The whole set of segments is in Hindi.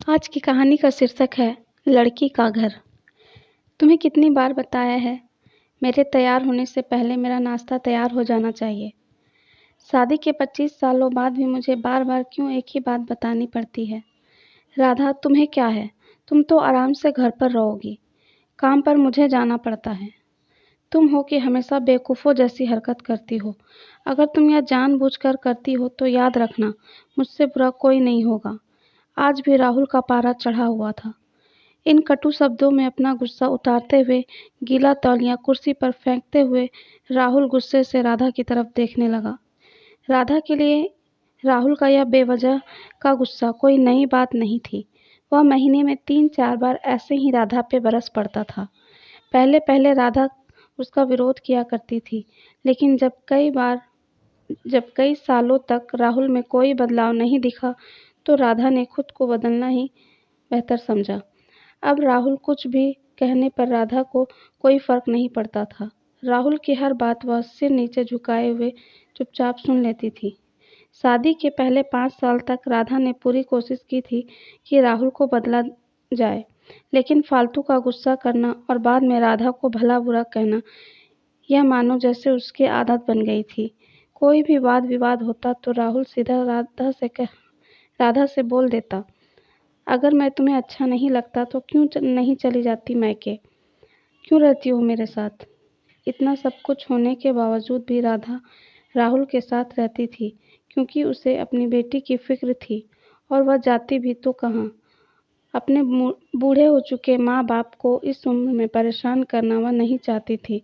आज की कहानी का शीर्षक है लड़की का घर। तुम्हें कितनी बार बताया है, मेरे तैयार होने से पहले मेरा नाश्ता तैयार हो जाना चाहिए। शादी के 25 सालों बाद भी मुझे बार बार क्यों एक ही बात बतानी पड़ती है। राधा, तुम्हें क्या है? तुम तो आराम से घर पर रहोगी, काम पर मुझे जाना पड़ता है। तुम हो कि हमेशा बेवकूफ़ों जैसी हरकत करती हो। अगर तुम यह जानबूझकर करती हो तो याद रखना, मुझसे बुरा कोई नहीं होगा। आज भी राहुल का पारा चढ़ा हुआ था। इन कटु शब्दों में अपना गुस्सा उतारते हुए, गीला तौलिया कुर्सी पर फेंकते हुए राहुल गुस्से से राधा की तरफ देखने लगा। राधा के लिए राहुल का यह बेवजह का गुस्सा कोई नई बात नहीं थी। वह महीने में 3-4 बार ऐसे ही राधा पे बरस पड़ता था। पहले पहले राधा उसका विरोध किया करती थी, लेकिन जब कई सालों तक राहुल में कोई बदलाव नहीं दिखा, तो राधा ने खुद को बदलना ही बेहतर समझा। अब राहुल कुछ भी कहने पर राधा को कोई फर्क नहीं पड़ता था। राहुल की हर बात वह सिर नीचे झुकाए हुए चुपचाप सुन लेती थी। शादी के पहले 5 साल तक राधा ने पूरी कोशिश की थी कि राहुल को बदला जाए, लेकिन फालतू का गुस्सा करना और बाद में राधा को भला बुरा कहना, यह मानो जैसे उसकी आदत बन गई थी। कोई भी वाद विवाद होता तो राहुल सीधा राधा से बोल देता, अगर मैं तुम्हें अच्छा नहीं लगता तो क्यों नहीं चली जाती मायके? क्यों रहती हो मेरे साथ? इतना सब कुछ होने के बावजूद भी राधा राहुल के साथ रहती थी, क्योंकि उसे अपनी बेटी की फिक्र थी। और वह जाती भी तो कहाँ। अपने बूढ़े हो चुके माँ बाप को इस उम्र में परेशान करना वह नहीं चाहती थी,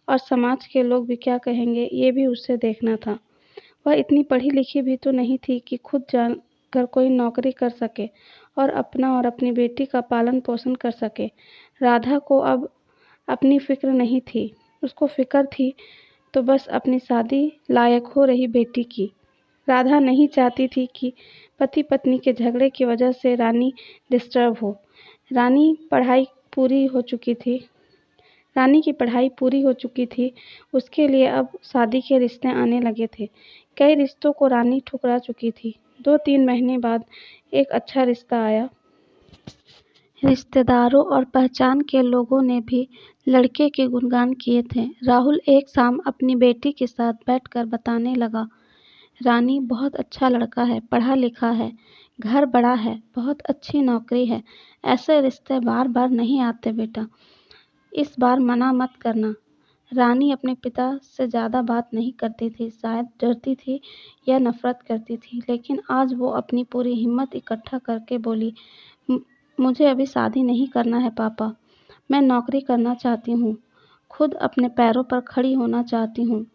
और समाज के लोग भी क्या कहेंगे ये भी उसे देखना था। वह इतनी पढ़ी लिखी भी तो नहीं थी कि खुद जानकर कोई नौकरी कर सके और अपना और अपनी बेटी का पालन पोषण कर सके। राधा को अब अपनी फिक्र नहीं थी, उसको फिक्र थी तो बस अपनी शादी लायक हो रही बेटी की। राधा नहीं चाहती थी कि पति पत्नी के झगड़े की वजह से रानी डिस्टर्ब हो। रानी पढ़ाई पूरी हो चुकी थी रानी की पढ़ाई पूरी हो चुकी थी, उसके लिए अब शादी के रिश्ते आने लगे थे। कई रिश्तों को रानी ठुकरा चुकी थी। 2-3 महीने बाद एक अच्छा रिश्ता आया। रिश्तेदारों और पहचान के लोगों ने भी लड़के के गुणगान किए थे। राहुल एक शाम अपनी बेटी के साथ बैठकर बताने लगा, रानी बहुत अच्छा लड़का है, पढ़ा लिखा है, घर बड़ा है, बहुत अच्छी नौकरी है। ऐसे रिश्ते बार बार नहीं आते बेटा, इस बार मना मत करना। रानी अपने पिता से ज़्यादा बात नहीं करती थी, शायद डरती थी या नफरत करती थी, लेकिन आज वो अपनी पूरी हिम्मत इकट्ठा करके बोली, मुझे अभी शादी नहीं करना है पापा, मैं नौकरी करना चाहती हूँ, खुद अपने पैरों पर खड़ी होना चाहती हूँ।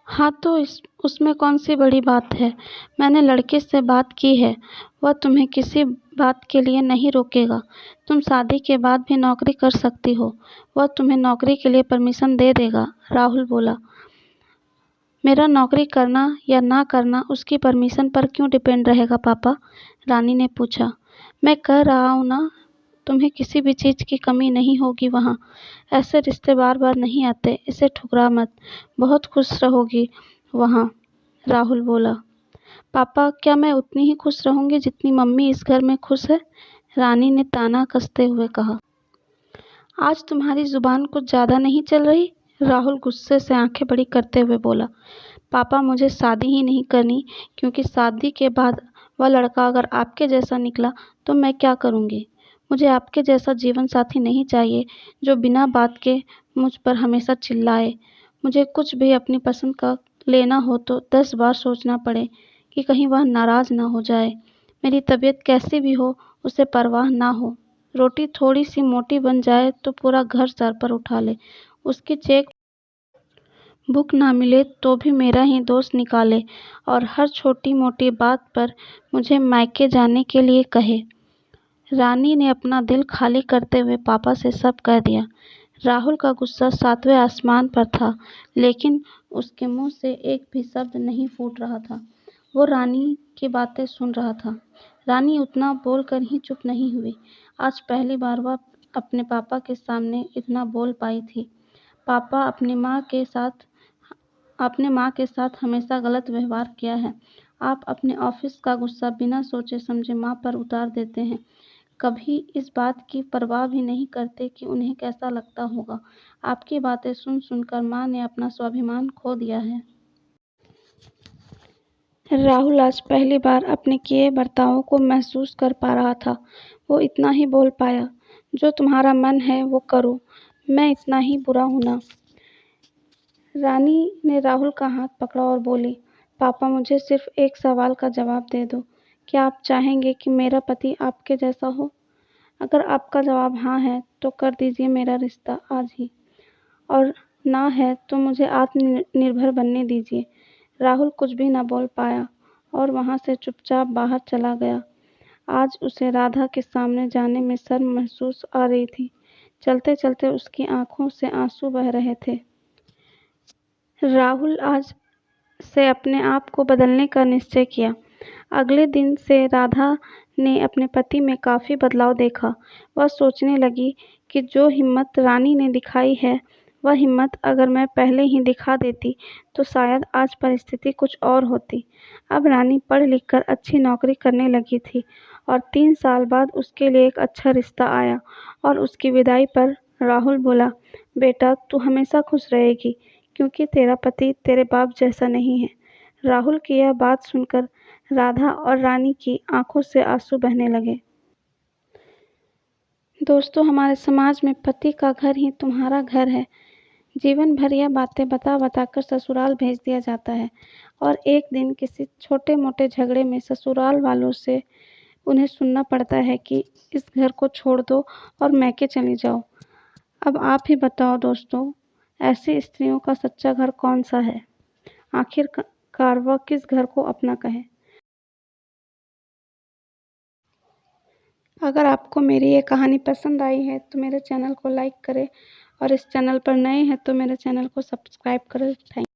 हाँ तो उसमें कौन सी बड़ी बात है? मैंने लड़के से बात की है, वह तुम्हें किसी बात के लिए नहीं रोकेगा। तुम शादी के बाद भी नौकरी कर सकती हो, वह तुम्हें नौकरी के लिए परमिशन दे देगा। राहुल बोला, मेरा नौकरी करना या ना करना उसकी परमिशन पर क्यों डिपेंड रहेगा पापा? रानी ने पूछा। मैं कह रहा हूँ ना, तुम्हें किसी भी चीज़ की कमी नहीं होगी वहाँ। ऐसे रिश्ते बार बार नहीं आते, इसे ठुकरा मत, बहुत खुश रहोगी वहाँ। राहुल बोला, पापा क्या मैं उतनी ही खुश रहूँगी जितनी मम्मी इस घर में खुश है? रानी ने ताना कसते हुए कहा। आज तुम्हारी जुबान कुछ ज़्यादा नहीं चल रही? राहुल गुस्से से आंखें बड़ी करते हुए बोला, पापा मुझे शादी ही नहीं करनी, क्योंकि शादी के बाद वह लड़का अगर आपके जैसा निकला तो मैं क्या करूँगी? मुझे आपके जैसा जीवन साथी नहीं चाहिए जो बिना बात के मुझ पर हमेशा चिल्लाए। मुझे कुछ भी अपनी पसंद का लेना हो तो 10 बार सोचना पड़े कि कहीं वह नाराज़ ना हो जाए। मेरी तबीयत कैसी भी हो उसे परवाह ना हो। रोटी थोड़ी सी मोटी बन जाए तो पूरा घर सर पर उठा ले, उसकी चेक भूख ना मिले तो भी मेरा ही दोष निकाले, और हर छोटी मोटी बात पर मुझे मायके जाने के लिए कहे। रानी ने अपना दिल खाली करते हुए पापा से सब कह दिया। राहुल का गुस्सा 7वें आसमान पर था, लेकिन उसके मुंह से एक भी शब्द नहीं फूट रहा था। वो रानी की बातें सुन रहा था। रानी उतना बोलकर ही चुप नहीं हुई। आज पहली बार वह अपने पापा के सामने इतना बोल पाई थी। पापा, आपने माँ के साथ हमेशा गलत व्यवहार किया है। आप अपने ऑफिस का गुस्सा बिना सोचे समझे माँ पर उतार देते हैं। कभी इस बात की परवाह भी नहीं करते कि उन्हें कैसा लगता होगा। आपकी बातें सुन सुनकर माँ ने अपना स्वाभिमान खो दिया है। राहुल आज पहली बार अपने किए बर्तावों को महसूस कर पा रहा था। वो इतना ही बोल पाया, जो तुम्हारा मन है वो करो, मैं इतना ही बुरा हूं ना। रानी ने राहुल का हाथ पकड़ा और बोली, पापा मुझे सिर्फ एक सवाल का जवाब दे दो। क्या आप चाहेंगे कि मेरा पति आपके जैसा हो? अगर आपका जवाब हाँ है तो कर दीजिए मेरा रिश्ता आज ही, और ना है तो मुझे आत्मनिर्भर बनने दीजिए। राहुल कुछ भी न बोल पाया और वहाँ से चुपचाप बाहर चला गया। आज उसे राधा के सामने जाने में शर्म महसूस आ रही थी। चलते चलते उसकी आंखों से आंसू बह रहे थे। राहुल आज से अपने आप को बदलने का निश्चय किया। अगले दिन से राधा ने अपने पति में काफ़ी बदलाव देखा। वह सोचने लगी कि जो हिम्मत रानी ने दिखाई है, वह हिम्मत अगर मैं पहले ही दिखा देती तो शायद आज परिस्थिति कुछ और होती। अब रानी पढ़ लिख कर अच्छी नौकरी करने लगी थी और 3 साल बाद उसके लिए एक अच्छा रिश्ता आया और उसकी विदाई पर राहुल बोला, बेटा तू हमेशा खुश रहेगी क्योंकि तेरा पति तेरे बाप जैसा नहीं है। राहुल की यह बात सुनकर राधा और रानी की आंखों से आंसू बहने लगे। दोस्तों, हमारे समाज में पति का घर ही तुम्हारा घर है। जीवन भर यह बातें बता बता कर ससुराल भेज दिया जाता है और एक दिन किसी छोटे मोटे झगड़े में ससुराल वालों से उन्हें सुनना पड़ता है कि इस घर को छोड़ दो और मैके चली जाओ। अब आप ही बताओ दोस्तों, ऐसी स्त्रियों का सच्चा घर कौन सा है? आखिरकार वह किस घर को अपना कहे? अगर आपको मेरी ये कहानी पसंद आई है तो मेरे चैनल को लाइक करें और इस चैनल पर नए हैं तो मेरे चैनल को सब्सक्राइब करें। थैंक